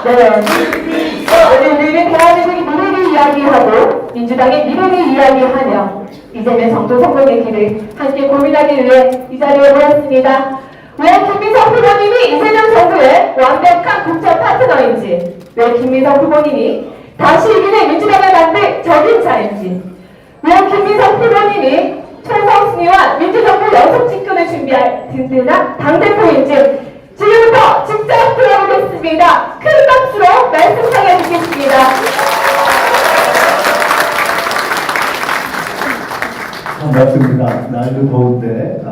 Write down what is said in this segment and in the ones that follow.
네. 오늘 우리는 대한민국의 미래를 이야기하고 민주당의 미래를 이야기하며 이재명 정도 성공의 길을 함께 고민하기 위해 이 자리에 모였습니다. 왜 김민석 후보님이 이재명 정부의 완벽한 국정 파트너인지, 왜 김민석 후보님이 다시 이기는 민주당을 만들 적임자인지, 왜 김민석 후보님이 총선 승리와 민주정부 연속 집권을 준비할 든든한 당대표인지 지금부터 직접 들어보겠습니다. 큰 박수로 말씀 전해 듣겠습니다. 반갑습니다. 날도 더운데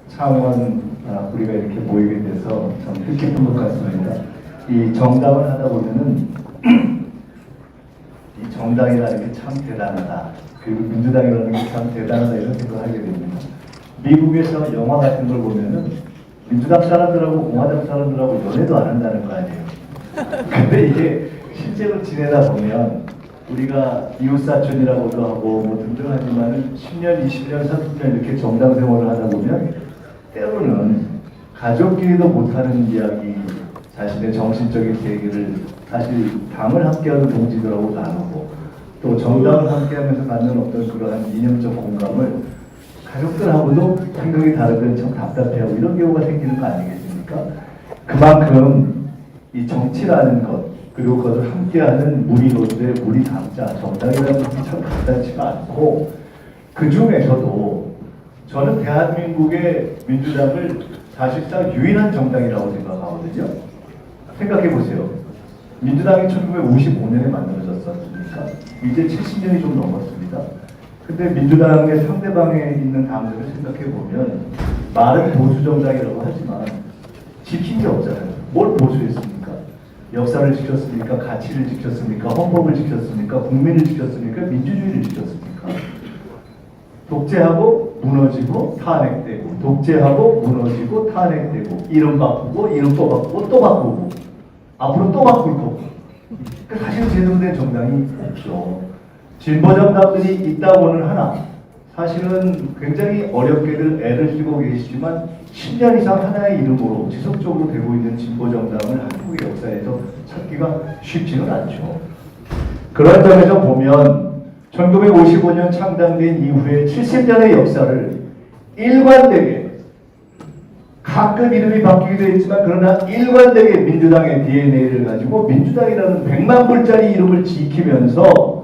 창원 우리가 이렇게 모이게 돼서 참 뜻깊은 것 같습니다. 이 정당을 하다 보면은 이 정당이라는 게 참 대단하다. 그리고 민주당이라는 게 참 대단하다 이런 생각을 하게 됩니다. 미국에서 영화 같은 걸 보면은 민주당 사람들하고 공화당 사람들하고 연애도 안 한다는 거 아니에요. 근데 이게 실제로 지내다 보면 우리가 이웃사촌이라고도 하고 뭐 등등 하지만은 10년, 20년, 30년 이렇게 정당 생활을 하다 보면 때로는 가족끼리도 못하는 이야기, 자신의 정신적인 세계를 사실 당을 함께하는 동지들하고 나누고 또 정당을 함께하면서 갖는 어떤 그러한 이념적 공감을 가족들하고도 생각이 다르면 참 답답해하고 이런 경우가 생기는 거 아니겠습니까? 그만큼 이 정치라는 것 그리고 그것을 함께하는 무리로서의 무리 당자 정당이라는 것이 참 간단치가 않고 그 중에서도 저는 대한민국의 민주당을 사실상 유일한 정당이라고 생각하거든요. 생각해 보세요. 민주당이 1955년에 만들어졌었으니까 이제 70년이 좀 넘었습니다. 근데 민주당의 상대방에 있는 당들을 생각해 보면 말은 보수 정당이라고 하지만 지킨 게 없잖아요. 뭘 보수했습니까? 역사를 지켰습니까? 가치를 지켰습니까? 헌법을 지켰습니까? 국민을 지켰습니까? 민주주의를 지켰습니까? 독재하고 무너지고 탄핵되고 독재하고 무너지고 탄핵되고 이름 바꾸고 이름 또 바꾸고 또 바꾸고 앞으로 또 바꿀 거고 그러니까 사실 제대로 된 정당이 없죠. 진보 정당들이 있다고는 하나 사실은 굉장히 어렵게들 애를 쓰고 계시지만 10년 이상 하나의 이름으로 지속적으로 되고 있는 진보 정당을 한국의 역사에서 찾기가 쉽지는 않죠. 그런 점에서 보면 1955년 창당된 이후에 70년의 역사를 일관되게 가끔 이름이 바뀌기도 했지만 그러나 일관되게 민주당의 DNA를 가지고 민주당이라는 100만 불짜리 이름을 지키면서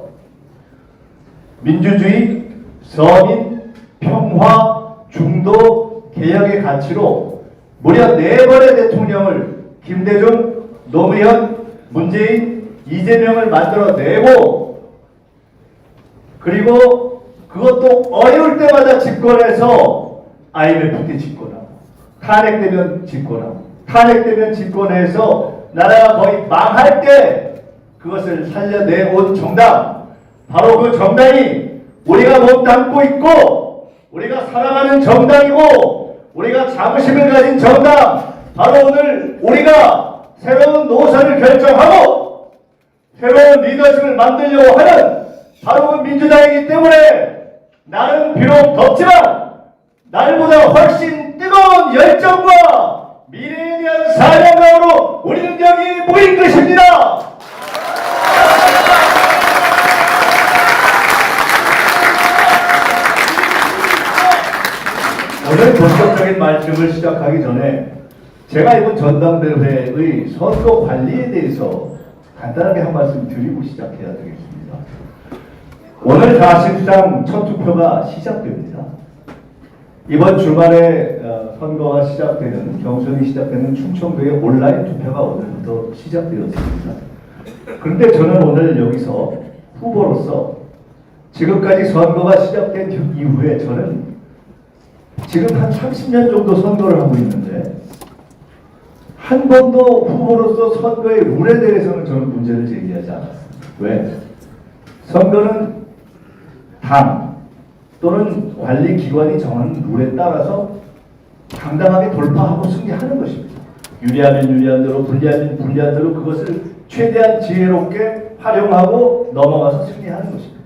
민주주의, 서민, 평화, 중도, 개혁의 가치로 무려 4번의 대통령을 김대중, 노무현, 문재인, 이재명을 만들어내고 그리고 그것도 어려울 때마다 집권해서 IMF 때 집권하고 탄핵되면 집권하고 탄핵되면 집권해서 나라가 거의 망할 때 그것을 살려내온 정당 바로 그 정당이 우리가 몸담고 있고 우리가 사랑하는 정당이고 우리가 자부심을 가진 정당 바로 오늘 우리가 새로운 노선을 결정하고 새로운 리더십을 만들려고 하는 바로 그 민주당이기 때문에 나는 비록 덥지만 날보다 훨씬 뜨거운 열정과 미래에 대한 사명감으로 우리는 여기 모인 것입니다. 오늘 본격적인 말씀을 시작하기 전에 제가 이번 전당대회의 선거 관리에 대해서 간단하게 한 말씀 드리고 시작해야 되겠습니다. 오늘 사실상 첫 투표가 시작됩니다. 이번 주말에 선거가 시작되는 경선이 시작되는 충청도의 온라인 투표가 오늘부터 시작되었습니다. 그런데 저는 오늘 여기서 후보로서 지금까지 선거가 시작된 이후에 저는 지금 한 30년 정도 선거를 하고 있는데 한 번도 후보로서 선거의 룰에 대해서는 저는 문제를 제기하지 않았습니다. 왜? 선거는 당 또는 관리기관이 정하는 룰에 따라서 당당하게 돌파하고 승리하는 것입니다. 유리하면 유리한 대로 불리하면 불리한 대로 그것을 최대한 지혜롭게 활용하고 넘어가서 승리하는 것입니다.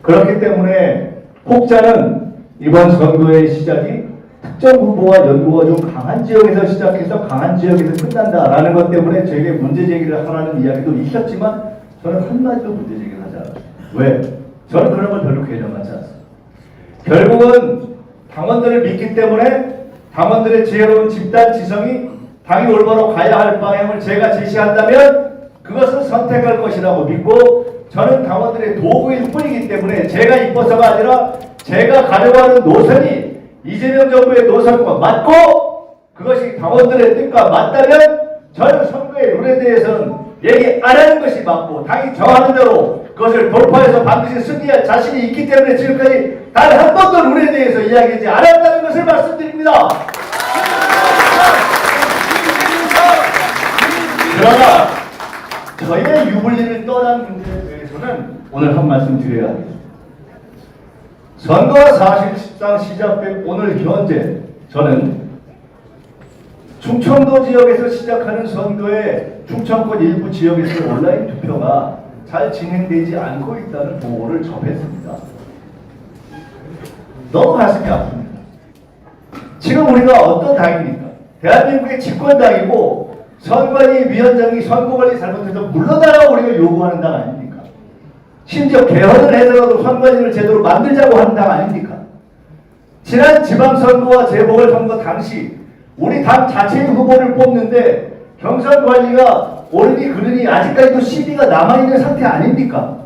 그렇기 때문에 혹자는 이번 선거의 시작이 특정 후보와 연구가 좀 강한 지역에서 시작해서 강한 지역에서 끝난다라는 것 때문에 저에게 문제 제기를 하라는 이야기도 있었지만 저는 한마디도 문제 제기를 하지 않았어요. 왜? 저는 그런 걸 별로 괴념하지 않습니다. 결국은 당원들을 믿기 때문에 당원들의 지혜로운 집단 지성이 당이 올바로 가야 할 방향을 제가 제시한다면 그것을 선택할 것이라고 믿고 저는 당원들의 도구일 뿐이기 때문에 제가 이뻐서가 아니라 제가 가려고 하는 노선이 이재명 정부의 노선과 맞고 그것이 당원들의 뜻과 맞다면 저는 선거의 룰에 대해서는 얘기 안 하는 것이 맞고 당이 정하는 대로 그것을 돌파해서 반드시 승리할 자신이 있기 때문에 지금까지 단 한 번도 룰에 대해서 이야기하지 않았다는 것을 말씀드립니다. 그러나 저희의 유불리를 떠난 문제에 대해서는 오늘 한 말씀 드려야 합니다. 선거가 사실상 시작된 오늘 현재 저는 충청도 지역에서 시작하는 선거에 충청권 일부 지역에서 온라인 투표가 잘 진행되지 않고 있다는 보고를 접했습니다. 너무 가슴이 아픕니다. 지금 우리가 어떤 당입니까? 대한민국의 집권당이고 선관위 위원장이 선거관리 잘못해서 물러나라고 우리가 요구하는 당 아닙니까? 심지어 개헌을 해서라도 선관위를 제대로 만들자고 하는 당 아닙니까? 지난 지방선거와 재보궐선거 당시 우리 당 자체의 후보를 뽑는데 경선관리가 옳으니 그르니 아직까지도 CD가 남아있는 상태 아닙니까?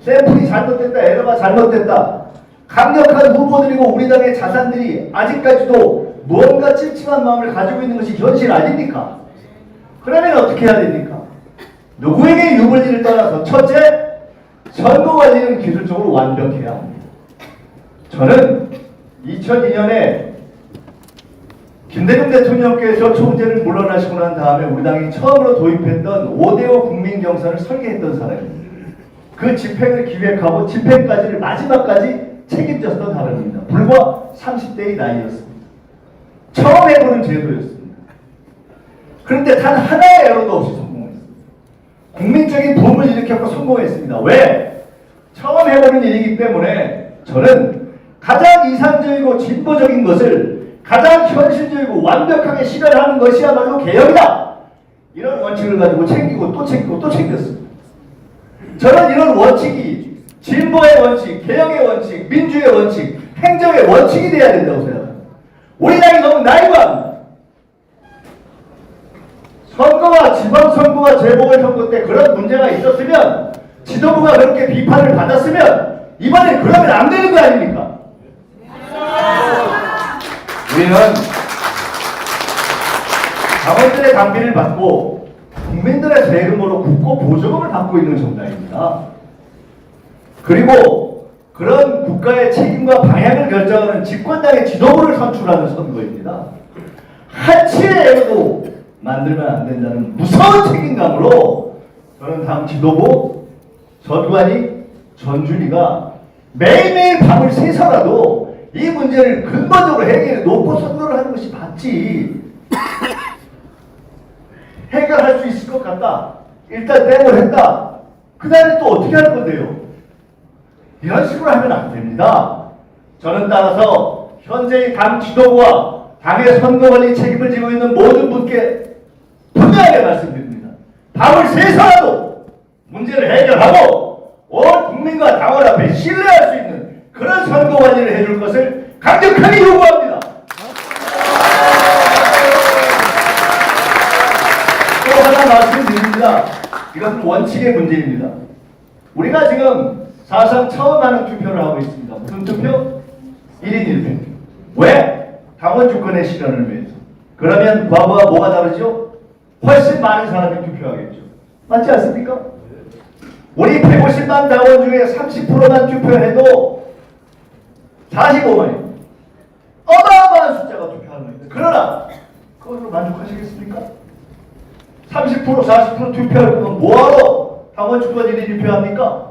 샘플이 잘못됐다, 에러가 잘못됐다. 강력한 후보들이고 우리 당의 자산들이 아직까지도 무언가 찝찝한 마음을 가지고 있는 것이 현실 아닙니까? 그러면 어떻게 해야 됩니까? 누구에게 유불리를 떠나서 첫째, 선거관리는 기술적으로 완벽해야 합니다. 저는 2002년에 김대중 대통령께서 총재를 물러나시고 난 다음에 우리 당이 처음으로 도입했던 5대5 국민경선을 설계했던 사람입니다. 그 집행을 기획하고 집행까지를 마지막까지 책임졌던 사람입니다. 불과 30대의 나이였습니다. 처음 해보는 제도였습니다. 그런데 단 하나의 에러도 없이 성공했습니다. 국민적인 붐을 일으켰고 성공했습니다. 왜? 처음 해보는 일이기 때문에 저는 가장 이상적이고 진보적인 것을 가장 현실적이고 완벽하게 실현하는 것이야말로 개혁이다. 이런 원칙을 가지고 챙기고 또 챙기고 또 챙겼습니다. 저는 이런 원칙이 진보의 원칙, 개혁의 원칙, 민주의 원칙, 행정의 원칙이 돼야 된다고 생각합니다. 우리 당이 너무 나이브합니다. 선거와 지방선거와 재보궐선거 때 그런 문제가 있었으면 지도부가 그렇게 비판을 받았으면 이번엔 그러면 안 되는 거 아닙니까? 우리는 당원들의 당비를 받고 국민들의 세금으로 국고 보조금을 받고 있는 정당입니다. 그리고 그런 국가의 책임과 방향을 결정하는 집권당의 지도부를 선출하는 선거입니다. 한치의 애도 만들면 안 된다는 무서운 책임감으로 저는 당 지도부, 전관위, 전준위가 매일매일 밤을 새서라도 이 문제를 근본적으로 해결해 놓고 선거를 하는 것이 맞지. 해결할 수 있을 것 같다. 일단 땡을 했다. 그 다음에 또 어떻게 할 건데요? 이런 식으로 하면 안 됩니다. 저는 따라서 현재의 당 지도부와 당의 선거관리 책임을 지고 있는 모든 분께 분명하게 말씀드립니다. 밤을 새서라도 문제를 해결하고 온 국민과 당원 앞에 신뢰할 수 있는 그런 선거관리를 해줄 것을 강력하게 요구합니다. 또 하나 말씀드립니다. 이것은 원칙의 문제입니다. 우리가 지금 사상 처음 하는 투표를 하고 있습니다. 무슨 투표? 1인 1표. 왜? 당원 주권의 실현을 위해서. 그러면 과거와 뭐가 다르죠? 훨씬 많은 사람이 투표하겠죠. 맞지 않습니까? 우리 150만 당원 중에 30%만 투표해도 45만이에요. 어마어마한 숫자가 투표하는 겁니다. 그러나 그것으로 만족하시겠습니까? 30% 40% 투표할 거면 뭐하러 당원 주권 1인 1표 합니까?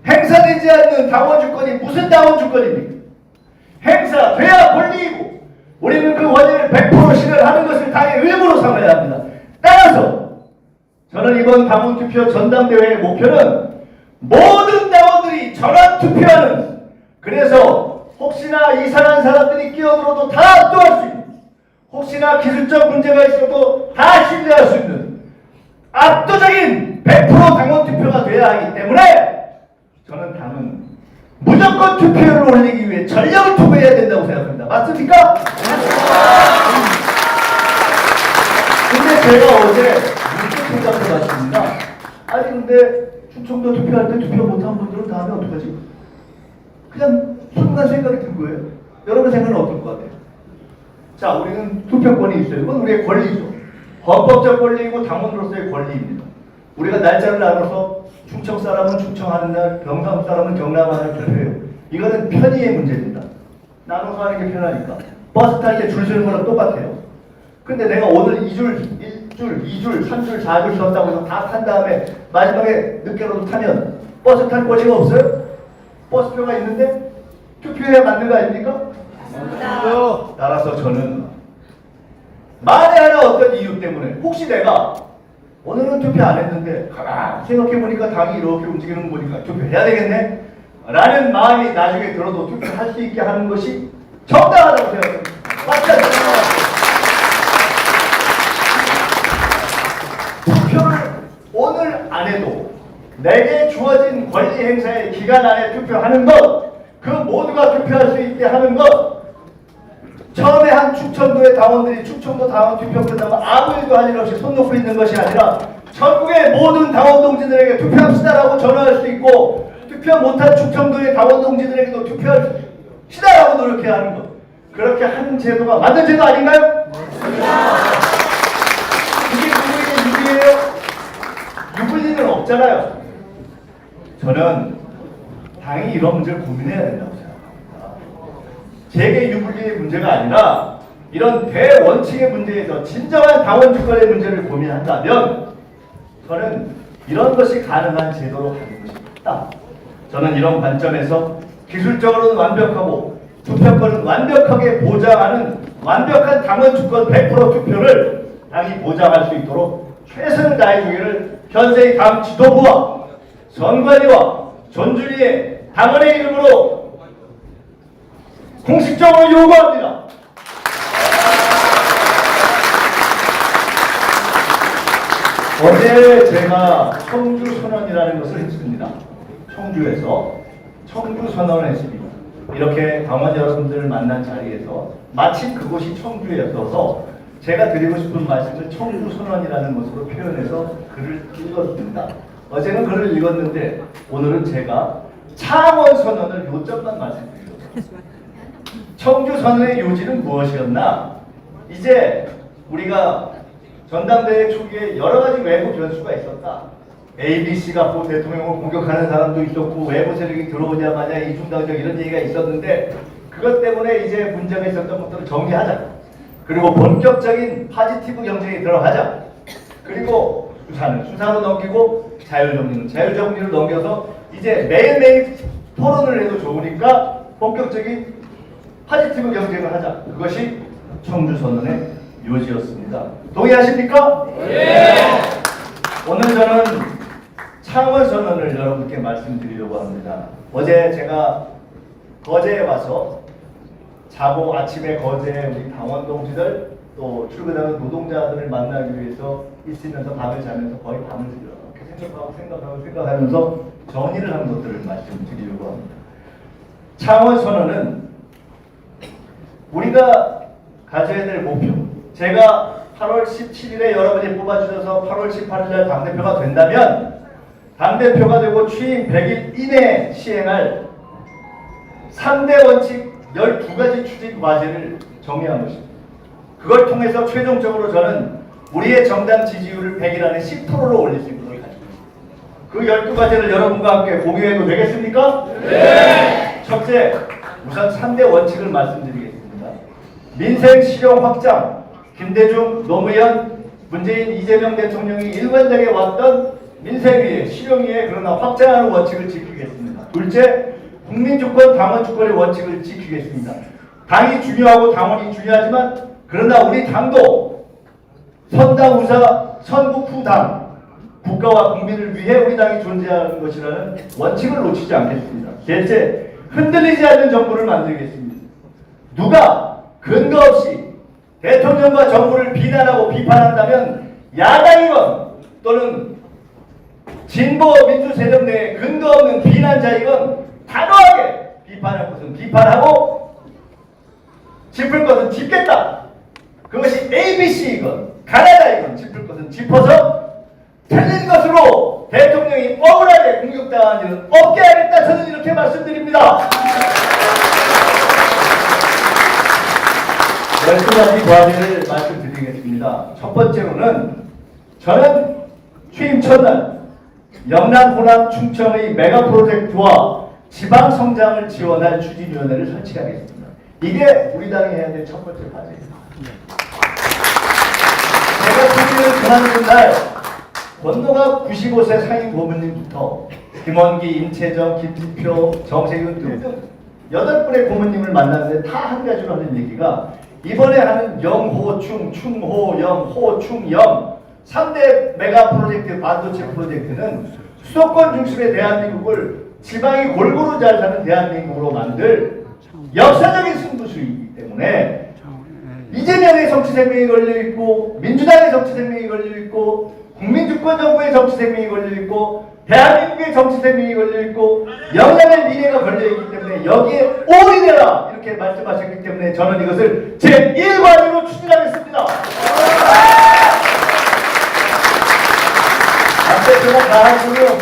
행사되지 않는 당원 주권이 무슨 당원 주권입니까? 행사돼야 권리이고 우리는 그 원인을 100% 실현하는 것을 당의 의무로 삼아야 합니다. 따라서 저는 이번 당원 투표 전당대회의 목표는 모든 당원들이 전원 투표하는, 그래서 혹시나 이상한 사람들이 끼어들어도 다 압도할 수 있는, 혹시나 기술적 문제가 있어도 다 신뢰할 수 있는 압도적인 100% 당원 투표가 돼야 하기 때문에 저는 당은 무조건 투표율을 올리기 위해 전력을 투구해야 된다고 생각합니다. 맞습니까? 근데 제가 어제 무슨 생각을 했습니다. 아니 근데 충청도 투표할 때 투표 못한 분들은 다음에 어떡하지? 그냥 순간 생각이 든 거예요. 여러분 생각은 어떨 것 같아요? 자, 우리는 투표권이 있어요. 이건 우리의 권리죠. 헌법적 권리이고 당원으로서의 권리입니다. 우리가 날짜를 나눠서 충청 사람은 충청하는 날, 경남 사람은 경남하는 날 투표해요. 이거는 편의의 문제입니다. 나눠서 하는 게 편하니까. 버스 탈 때 줄 서는 거랑 똑같아요. 근데 내가 오늘 2줄, 1줄, 2줄, 3줄, 4줄 썼다고 해서 다 탄 다음에 마지막에 늦게라도 타면 버스 탈 권리가 없어요? 버스표가 있는데 투표해야 맞는 거 아닙니까? 맞습니다. 따라서 저는 만에 하나 어떤 이유 때문에 혹시 내가 오늘은 투표 안 했는데 가만히 생각해보니까 당이 이렇게 움직이는 거 보니까 투표해야 되겠네? 라는 마음이 나중에 들어도 투표할 수 있게 하는 것이 정당하다고 생각합니다. 맞지 않습니까? 투표를 오늘 안 해도 내게 주어진 권리 행사의 기간 안에 투표하는 것, 그 모두가 투표할 수 있게 하는 것, 처음에 한 충청도의 당원들이 충청도 당원 투표 끝나면 아무 일도 할 일 없이 손 놓고 있는 것이 아니라 전국의 모든 당원 동지들에게 투표합시다라고 전화할 수 있고 투표 못한 충청도의 당원 동지들에게도 투표합시다라고 노력해야 하는 것, 그렇게 하는 제도가 맞는 제도 아닌가요? 이게 누구에게 유리해요? 유불리는 없잖아요. 저는 당이 이런 문제를 고민해야 된다고 생각합니다. 재계 유불리의 문제가 아니라 이런 대원칙의 문제에서 진정한 당원 주권의 문제를 고민한다면 저는 이런 것이 가능한 제도로 가는 것이 맞다. 저는 이런 관점에서 기술적으로는 완벽하고 투표권은 완벽하게 보장하는 완벽한 당원 주권 100% 투표를 당이 보장할 수 있도록 최선을 다해주기를 현재의 당 지도부와 선관위와 존중위의 당원의 이름으로 공식적으로 요구합니다. 어제 제가 청주선언이라는 것을 했습니다. 청주에서 청주선언을 했습니다. 이렇게 당원 여러분들을 만난 자리에서 마침 그곳이 청주였어서 제가 드리고 싶은 말씀을 청주선언이라는 것으로 표현해서 글을 읽었습니다. 어제는 글을 읽었는데 오늘은 제가 창원선언을 요점만 말씀드리겠습니다. 청주선언의 요지는 무엇이었나? 이제 우리가 전당대회 초기에 여러 가지 외부 변수가 있었다. ABC가 대통령을 공격하는 사람도 있었고 외부 세력이 들어오자마자 이중당적 이런 얘기가 있었는데 그것 때문에 이제 문제가 있었던 것들을 정리하자. 그리고 본격적인 파지티브 경쟁에 들어가자. 그리고 수사로 넘기고 자율정리를 넘겨서 이제 매일매일 토론을 해도 좋으니까 본격적인 파지티브 경쟁을 하자. 그것이 청주선언의 요지였습니다. 동의하십니까? 네. 오늘 저는 창원선언을 여러분께 말씀드리려고 합니다. 어제 제가 거제에 와서 자고 아침에 거제에 우리 당원 동지들 또 출근하는 노동자들을 만나기 위해서 있으면서 밤을 자면서 거의 밤을 이렇게 생각하면서 정리를 한 것들을 말씀드리려고 합니다. 창원선언은 우리가 가져야 될 목표, 제가 8월 17일에 여러분이 뽑아주셔서 8월 18일 당대표가 된다면 당대표가 되고 취임 100일 이내에 시행할 3대 원칙 12가지 추진 과제를 정리한 것입니다. 그걸 통해서 최종적으로 저는 우리의 정당 지지율을 100일 안에 10%로 올릴 수 있도록 가지고 있습니다. 그 12가지를 여러분과 함께 공유해도 되겠습니까? 네! 첫째, 우선 3대 원칙을 말씀드리겠습니다. 민생 실용 확장, 김대중, 노무현, 문재인, 이재명 대통령이 일관되게 왔던 민생위에, 실용위에 그러나 확장하는 원칙을 지키겠습니다. 둘째, 국민주권, 당원주권의 원칙을 지키겠습니다. 당이 중요하고 당원이 중요하지만 그러나 우리 당도 선당 후사, 선국 후당, 국가와 국민을 위해 우리 당이 존재하는 것이라는 원칙을 놓치지 않겠습니다. 셋째, 흔들리지 않는 정부를 만들겠습니다. 누가 근거 없이 대통령과 정부를 비난하고 비판한다면 야당이건 또는 진보 민주 세력 내에 근거 없는 비난자이건 단호하게 비판할 것은 비판하고 짚을 것은 짚겠다. 그것이 ABC이건 가나다이건 짚을 것은 짚어서 틀린 것으로 대통령이 억울하게 공격당한 일은 없게 하겠다. 저는 이렇게 말씀드립니다. 12가지 과제를 말씀드리겠습니다. 첫 번째로는 저는 취임 첫날 영남, 호남, 충청의 메가 프로젝트와 지방 성장을 지원할 추진위원회를 설치하겠습니다. 이게 우리 당이 해야 될 첫 번째 과제입니다. 제가 추진을 그만둔 날 권노갑 95세 상임 고문님부터 김원기, 임채정, 김진표, 정세균 등등 8분의 고문님을 만났는데 다 한 가지로 하는 얘기가 이번에 하는 영호충, 충호, 영호충, 영 3대 메가 프로젝트 반도체 프로젝트는 수도권 중심의 대한민국을 지방이 골고루 잘 사는 대한민국으로 만들 역사적인 승부수이기 때문에 이재명의 정치 생명이 걸려있고 민주당의 정치 생명이 걸려있고 국민주권정부의 정치 생명이 걸려있고 대한민국의 정치 생명이 걸려있고 영남의 미래가 걸려있기 때문에 여기에 올인해라 이렇게 말씀하셨기 때문에 저는 이것을 제1과제로 추진하겠습니다. 제가 다 하시고요.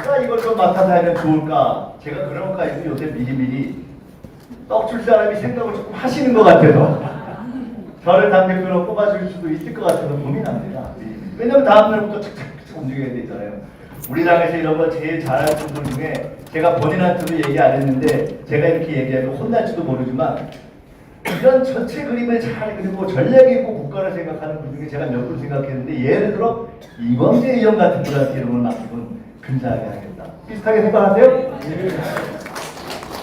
누가 이걸 좀 맡아서 하면 좋을까? 제가 그런 것까지 요새 미리미리 떡줄 사람이 생각을 조금 하시는 것 같아서 저를 당대표로 뽑아줄 수도 있을 것 같아서 고민합니다. 왜냐면 다음날부터 착착 움직여야 되잖아요. 우리 당에서 이런 걸 제일 잘할 분들 중에 제가 본인한테도 얘기 안 했는데 제가 이렇게 얘기하면 혼날지도 모르지만 이런 전체 그림을 잘 그리고 전략이 있고 국가를 생각하는 분 중에 제가 몇 분 생각했는데 예를 들어 이광재 의원 같은 분한테 이런 걸 맡기면 근사하게 하겠다. 비슷하게 생각하세요?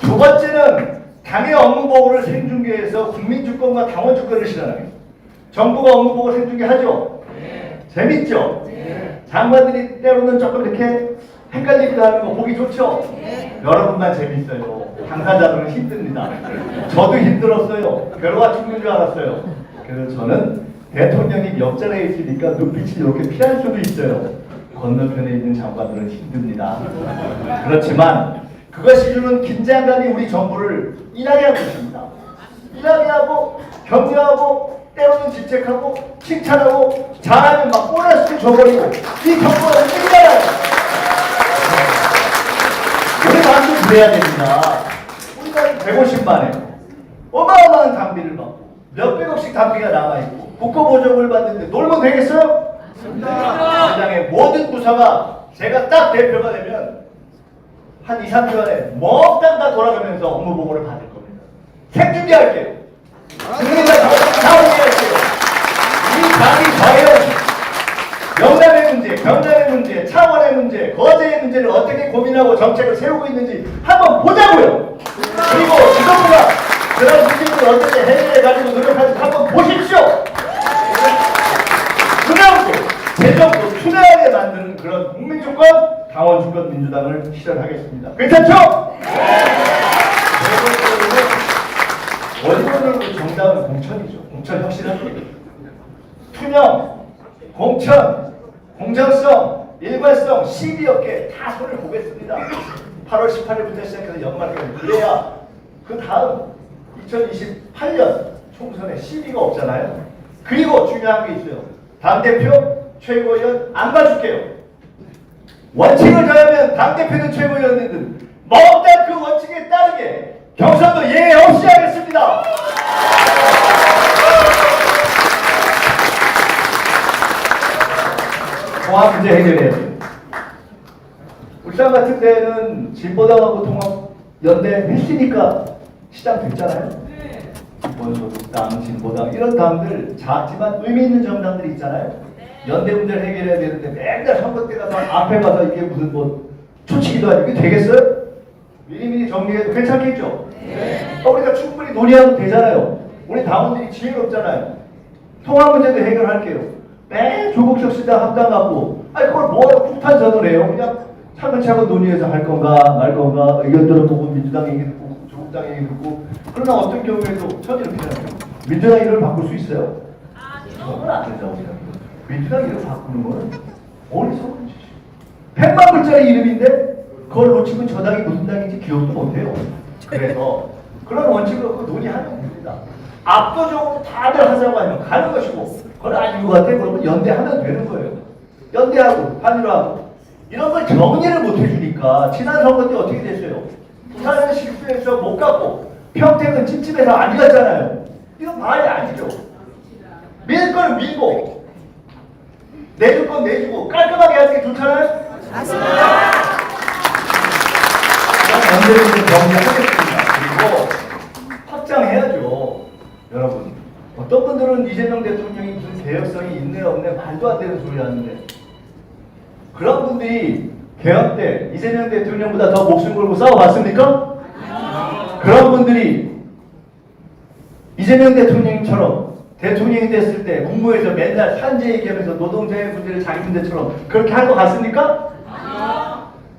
두 번째는 당의 업무보고를 생중계해서 국민주권과 당원주권을 실현하겠다. 정부가 업무보고 생중계하죠? 재밌죠? 장관들이 때로는 조금 이렇게 헷갈리기도 하는 거 보기 좋죠? 여러분만 재밌어요. 당사자들은 힘듭니다. 저도 힘들었어요. 결과 죽는 줄 알았어요. 그래서 저는 대통령이 옆자리에 있으니까 눈빛이 이렇게 피할 수도 있어요. 건너편에 있는 장관들은 힘듭니다. 그렇지만 그것이 주는 긴장감이 우리 정부를 일하게 하고 있습니다. 일하게 하고 격려하고 때로는 질책하고 칭찬하고 잘하면 막 보너스를 줘버리고 이 정부가 일하게 우리 당도 그래야 됩니다. 우리가 150만에 어마어마한 당비를 받고 몇백억씩 당비가 남아있고 국고보조금을 받는데 놀면 되겠어요? 세상의 모든 부서가 제가 딱 대표가 되면 한 2, 3주 안에 몽땅 다 돌아가면서 업무보고를 받을 겁니다. 생중계할게요. 국민과 다운이할게요. 이 당이 과연 영남의 문제, 경남의 문제, 창원의 문제, 거제의 문제를 어떻게 고민하고 정책을 세우고 있는지 한번 보자고요. 그리고 지도부가 그런 문제를 어떻게 해결해가지고 노력하는지 한번 보십시오. 투명도, 재정도 투명하게 만드는 그런 국민주권, 당원주권 민주당을 실현하겠습니다. 괜찮죠? 원론으로 정당은 공천이죠. 공천 혁신하는 거예요. 투명, 공천, 공정성, 일관성, 시비업계 다 손을 보겠습니다. 8월 18일부터 시작해서 연말까지 그래야 그 다음 2028년 총선에 시비가 없잖아요. 그리고 중요한 게 있어요. 당대표, 최고위원 안 봐줄게요. 원칙을 정하면 당대표든 최고위원이든 몽땅 그 원칙에 따르게 경선도 예외 없이 하겠습니다. 통합 문제 해결해야 돼요. 울산 같은 데는 진보당하고 통합 연대 했으니까 시장 됐잖아요. 기본소득당, 진보당 이런 당들 작지만 의미 있는 정당들이 있잖아요. 연대 문제를 해결해야 되는데 맨날 선거 때 가서 앞에 가서 이게 무슨 뭐 초치기도 하고 이게 되겠어요? 미리미리 정리해도 괜찮겠죠? 우리가 충분히 논의하면 되잖아요. 우리 당원들이 지혜롭잖아요. 통합 문제도 해결할게요. 매 조국 혁신당 합당 갖고 아니 그걸 뭐하러 폭탄 전을 해요. 그냥 차근차근 논의해서 할 건가 말 건가 의견 들어보고 민주당 얘기 듣고 조국당 얘기 듣고 그러나 어떤 경우에도 저는 이렇게 생각해요. 민주당 이름을 바꿀 수 있어요? 저는 안 된다고 생각해요. 민주당 이름 바꾸는 거는 어리석은 짓이에요. 100만 불짜리 이름인데 그걸 놓치면 저 당이 무슨 당인지 기억도 못해요. 그래서 그런 원칙을 갖고 논의하면 됩니다. 압도적으로 다들 하자고 하면 가는 것이고 그건 아닌 것 같아. 그러면 연대하면 되는 거예요. 연대하고 단일화하고 이런 걸 정리를 못 해주니까 지난 선거 때 어떻게 됐어요? 부산은 실수해서 못 갔고 평택은 찜찜해서 안 갔잖아요. 이건 말이 아니죠. 밀 거는 밀고 내줄 건 내주고 깔끔하게 하는 게 좋잖아요? 맞습니다. 연대를 좀 정리하겠습니다. 그리고 확장해야죠. 여러분 어떤 분들은 이재명 대통령이 무슨 개혁성이 있네 없네 말도 안 되는 소리 하는데 그런 분들이 개혁 때 이재명 대통령보다 더 목숨 걸고 싸워봤습니까? 그런 분들이 이재명 대통령처럼 대통령이 됐을 때 국무회에서 맨날 산재 얘기하면서 노동자의 문제를 자기 문제처럼 그렇게 할 것 같습니까?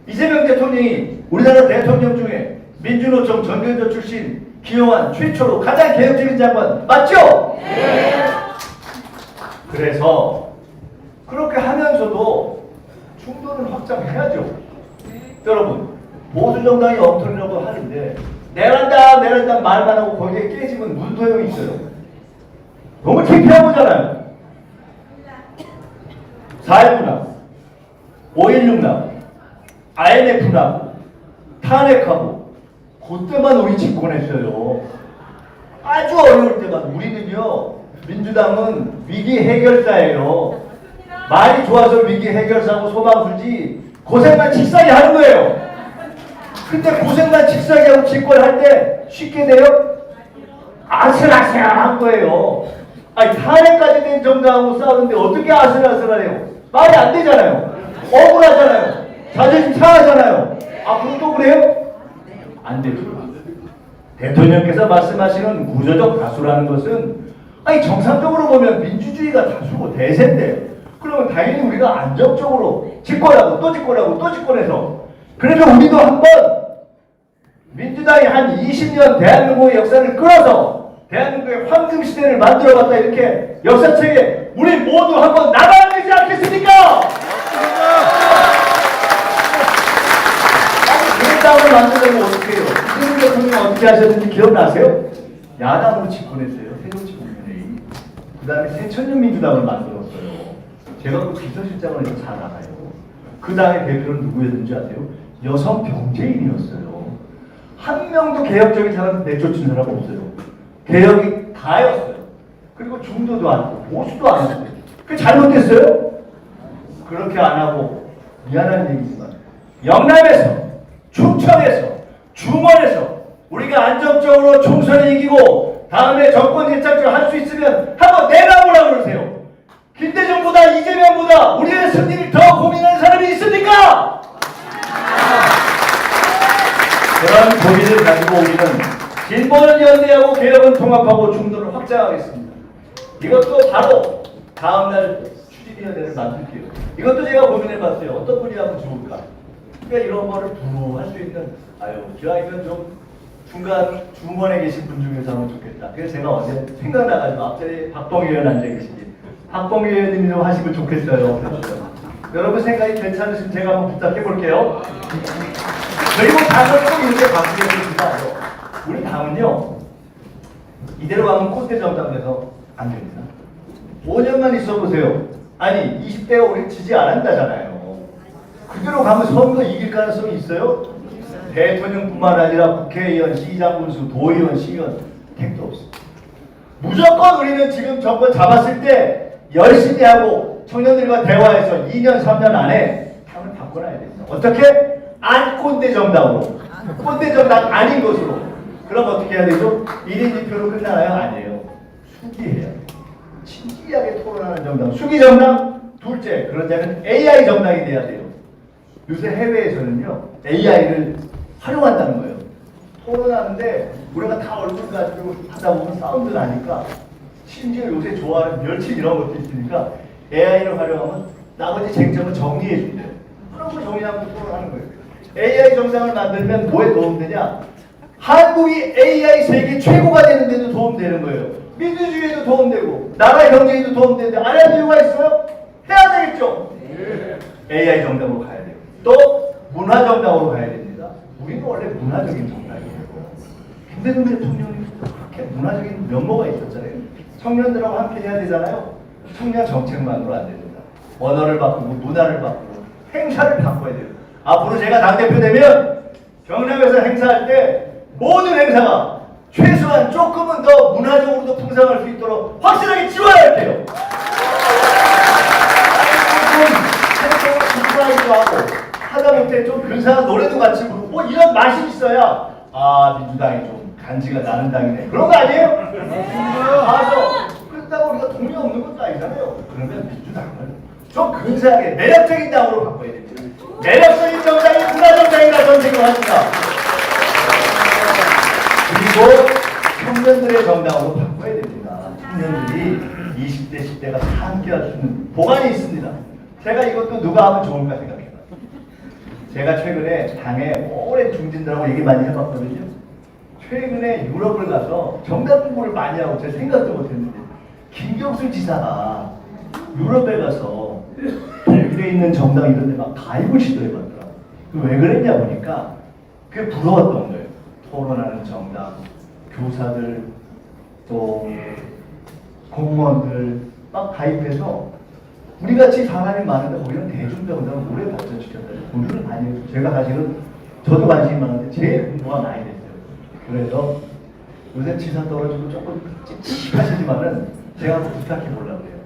이재명 대통령이 우리나라 대통령 중에 민주노총 전교조 출신 기용한 최초로 가장 개혁적인 장관 맞죠? 네. 그래서 그렇게 하면서도 충돌을 확장해야죠. 여러분 보수 정당이 엉터리라고 하는데 내란다 말만 하고 거기에 깨지면 무슨 소용이 있어요? 너무 창피한 거잖아요. 4.19나 5.16나 IMF나 탄핵하고 그때만 우리 집권했어요. 아주 어려울 때만. 우리는요 민주당은 위기 해결사예요. 말이 좋아서 위기 해결사고 소방수지 고생만 칙사게 하는 거예요. 근데 고생만 칙사게 하고 집권할 때 쉽게 돼요? 아슬아슬한 거예요. 아니 탄핵까지 된 정당하고 싸우는데 어떻게 아슬아슬하래요? 말이 안 되잖아요. 억울하잖아요. 자존심 상하잖아요. 앞으로 또 그래요? 안 되죠. 대통령께서 말씀하시는 구조적 다수라는 것은 아니 정상적으로 보면 민주주의가 다수고 대세인데 그러면 당연히 우리가 안정적으로 집권하고 또 집권하고 또 집권해서 그래서 우리도 한번 민주당이 한 20년 대한민국의 역사를 끌어서 대한민국의 황금시대를 만들어봤다 이렇게 역사책에 우리 모두 한번 나가야 되지 않겠습니까? 야당을 만들려면 어떻게 해요? 이재명 대통령 어떻게 하셨는지 기억나세요? 야당으로 집권했어요. 새정치국민회의. 그 다음에 새천년민주당을 만들었어요. 제가 그 비서실장을 해서 잘 알아요. 그 당의 대표는 누구였는지 아세요? 여성 경제인이었어요. 한 명도 개혁적인 사람 내쫓은 사람 없어요. 개혁이 다였어요. 그리고 중도도 아니고 보수도 아니고. 그게 잘못됐어요? 그렇게 안 하고 미안한 얘기지만 영남에서 충청에서 중원에서 우리가 안정적으로 총선을 이기고 다음에 정권 재창출 할 수 있으면 한번 내놔보라고 그러세요. 김대중보다 이재명보다 우리의 승리를 더 고민하는 사람이 있습니까? 그런 고민을 가지고 우리는 진보는 연대하고 개혁은 통합하고 중도를 확장하겠습니다. 이것도 바로 다음날 추진위원회를 만들게요. 이것도 제가 고민해봤어요. 어떤 분이 하면 좋을까? 그러니까 이런 거를 부할 수 있는 저 아이는 좀 중간에 계신 분 중에서 하면 좋겠다. 그래서 제가 어제 생각나가지고 앞자리에 박봉희 의원 앉아 계시지. 박봉희 의원님이 좀 하시면 좋겠어요. 여러분 생각이 괜찮으시면 제가 한번 부탁해 볼게요. 그리고 다들 꼭 이렇게 바꾸게 됩니다. 우리 당은요 이대로 가면 꼰대 정당에서 안 됩니다. 5년만 있어 보세요. 아니 20대가 우리 지지 안 한다잖아요. 그대로 가면 선거 이길 가능성이 있어요? 대통령뿐만 아니라 국회의원, 시장 군수, 도의원, 시의원 택도 없습니다. 무조건 우리는 지금 정권 잡았을 때 열심히 하고 청년들과 대화해서 2년, 3년 안에 당을 바꿔놔야 됩니다. 어떻게? 안 꼰대 정당으로. 꼰대 정당 아닌 것으로. 그럼 어떻게 해야 되죠? 1인 2표로 끝나나요? 아니에요. 수기해야 돼요. 진지하게 토론하는 정당. 수기 정당? 둘째, 그러자면 AI 정당이 돼야 돼요. 요새 해외에서는요 AI를 활용한다는 거예요. 토론하는데 우리가 다 얼굴 가지고 하다 보면 사운드 나니까 심지어 요새 좋아하는 멸치 이런 것도 있으니까 AI를 활용하면 나머지 쟁점을 정리해 준대요. 그럼 그러고 정의하고 토론하는 거예요. AI 정당을 만들면 뭐에 도움되냐? 한국이 AI 세계 최고가 되는 데도 도움되는 거예요. 민주주의에도 도움되고 나라 경제에도 도움되는데 안 할 이유가 있어요? 해야 되겠죠. AI 정당으로 가야 돼요. 또 문화 정당으로 가야 됩니다. 우리는 원래 문화적인 정당이에요. 김대중 대통령이 그렇게 문화적인 면모가 있었잖아요. 청년들하고 함께 해야 되잖아요. 청년 정책만으로 안 됩니다. 언어를 바꾸고 문화를 바꾸고 행사를 바꿔야 돼요. 앞으로 제가 당대표 되면 경남에서 행사할 때 모든 행사가 최소한 조금은 더 문화적으로도 풍성할 수 있도록 확실하게 지원해야 할게요. 공부하기도 하고 하다못해 좀 근사한 노래도 같이 부르고 뭐 이런 맛이 있어야 아 민주당이 좀 간지가 나는 당이네 그런 거 아니에요? 맞아. 그렇다고 우리가 돈이 없는 것도 아니잖아요. 그러면 민주당을 좀 근사하게 매력적인 당으로 바꿔야 됩니다. 매력적인 정당이 문화정당이라 저는 생각합니다. 그리고 청년들의 정당으로 바꿔야 됩니다. 청년들이 20대, 10대가 다 함께 할 수 있는 보관이 있습니다. 제가 이것도 누가 하면 좋을까 생각해요. 제가 최근에 당에 오랜 중진들하고 얘기 많이 해봤거든요. 최근에 유럽을 가서 정당 공부를 많이 하고 제가 생각도 못했는데 김경수 지사가 유럽에 가서 독일에 있는 정당 이런 데 막 가입을 시도해봤더라고요. 왜 그랬냐 보니까 그게 부러웠던 거예요. 토론하는 정당, 교사들, 또 공무원들 막 가입해서 우리같이 사람이 많은데 거기는 대중정당을 오래 발전시켰다. 우리는 많이 했어요. 제가 사실은 저도 관심이 많은데 제일 공부가 많이 됐어요. 그래서 요새 지사 떨어지고 조금 찝찝하시지만은 제가 한번 부탁해 보려고 해요.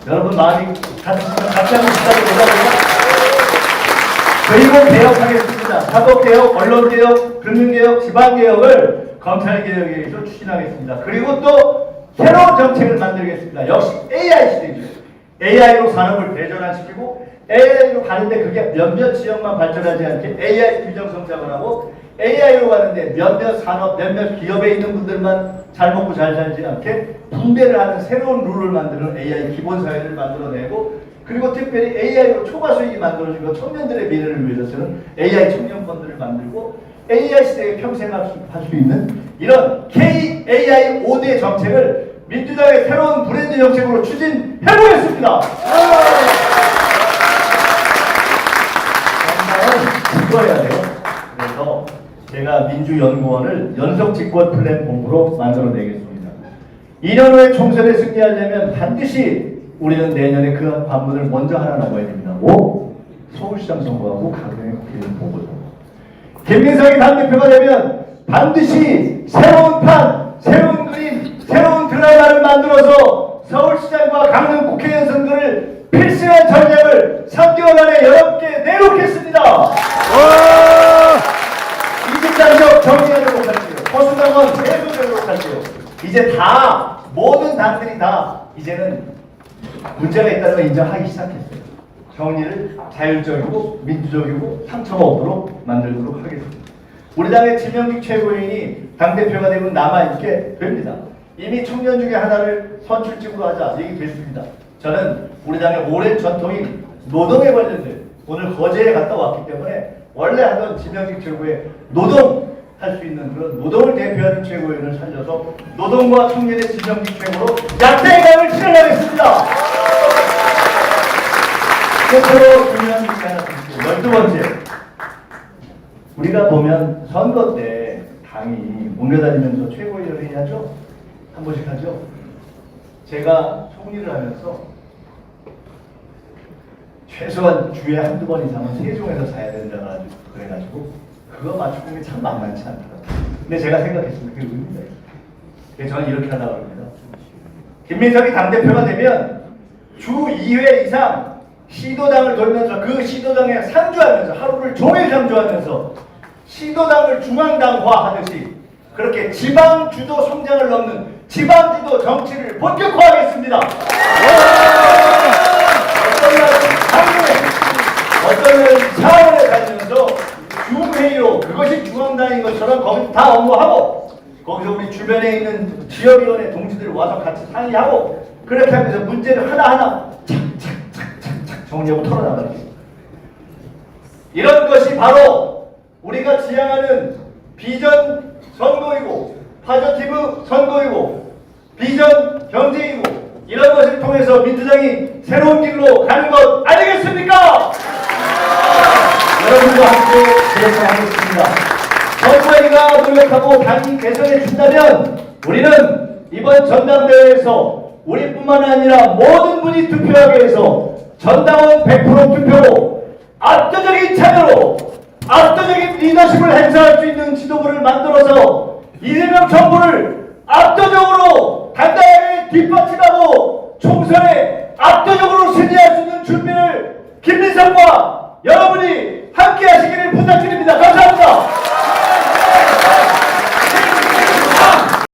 여러분 마음이 같이 한번 부탁해 보려고요. 저희는 개혁하겠습니다. 사법개혁, 언론개혁, 금융개혁, 지방개혁을 검찰개혁에 의해서 추진하겠습니다. 그리고 또 새로운 정책을 만들겠습니다. 역시 AI 시대입니다. AI로 산업을 대전환시키고 AI로 가는데 그게 몇몇 지역만 발전하지 않게 AI 규정 성장을 하고 AI로 가는데 몇몇 산업, 몇몇 기업에 있는 분들만 잘 먹고 잘 살지 않게 분배를 하는 새로운 룰을 만드는 AI 기본사회를 만들어내고 그리고 특별히 AI로 초과 수익이 만들어지고 청년들의 미래를 위해서는 AI 청년펀드를 만들고 AI 시대에 평생 할 수 있는 이런 KAI 5대 정책을 민주당의 새로운 브랜드 정책으로 추진해보겠습니다. 정당은 이거해야 돼요. 그래서 제가 민주연구원을 연속집권 플랫폼으로 만들어내겠습니다. 2년 후에 총선에 승리하려면 반드시 우리는 내년에 그 관문을 먼저 하나 넘어야 됩니다. 서울시장 선거하고 강릉의 국회의원 보궐선거. 김민석이 당대표가 되면 반드시 새로운 판, 새로운 그림, 새로운 드라마를 만들어서 서울시장과 강릉 국회의원 선거를 필승한 전략을 3개월 안에 여러분께 내놓겠습니다. 이집단적 정리하도록 할게요. 보수당원 해소되도록 할게요. 이제 다 모든 당들이 다 이제는 문제가 있다는 걸 인정하기 시작했어요. 정리를 자율적이고 민주적이고 상처가 없도록 만들도록 하겠습니다. 우리 당의 지명직 최고위원이 당대표가 되면 남아있게 됩니다. 이미 청년 중에 하나를 선출직으로 하자 얘기됐습니다. 저는 우리 당의 오랜 전통인 노동에 관련된 오늘 거제에 갔다 왔기 때문에 원래 하던 지명직 최고의 노동할 수 있는 그런 노동을 대표하는 최고위원을 살려서 노동과 청년의 지명직 최고로 약대강을 실현하겠습니다. 끝으로 중요한 게 하나 드릴게요. 12번째. 우리가 보면 선거 때 당이 옮겨다니면서 최고위원회 하죠? 한 번씩 하죠? 제가 총리를 하면서 최소한 주에 한두 번 이상은 세종에서 사야 된다 그래가지고 그거 맞추는 게 참 만만치 않더라고요. 근데 제가 생각했습니다. 그게 의미가 있어요. 그래서 저는 이렇게 하려고 합니다. 김민석이 당대표가 되면 주 2회 이상 시도당을 돌면서 그 시도당에 상주하면서 하루를 종일 상주하면서 시도당을 중앙당화하듯이 그렇게 지방주도 성장을 넘는 지방주도 정치를 본격화하겠습니다. 어떤 날은 차원에 다니면서 중회의로 그것이 중앙당인 것처럼 거기서 다 업무하고 거기서 우리 주변에 있는 지역위원회 동지들 와서 같이 상의하고 그렇게 하면서 문제를 하나하나 착착착착착 정리하고 털어나가겠습니다. 이런 것이 바로 우리가 지향하는 비전 선거이고 파저티브 선거이고 비전 경제이고 이런 것을 통해서 민주당이 새로운 길로 가는 것 아니겠습니까? 여러분과 함께 그렇게 하겠습니다. 선거위가 노력하고 당이 개선해 준다면 우리는 이번 전당대회에서 우리뿐만 아니라 모든 분이 투표하게 해서 전당원 100% 투표로 압도적인 참여로 압도적인 리더십을 행사할 수 있는 지도부를 만들어서 이재명 정부를 압도적으로 단단하게 뒷받침하고 총선에 압도적으로 승리할 수 있는 준비를 김민석과 여러분이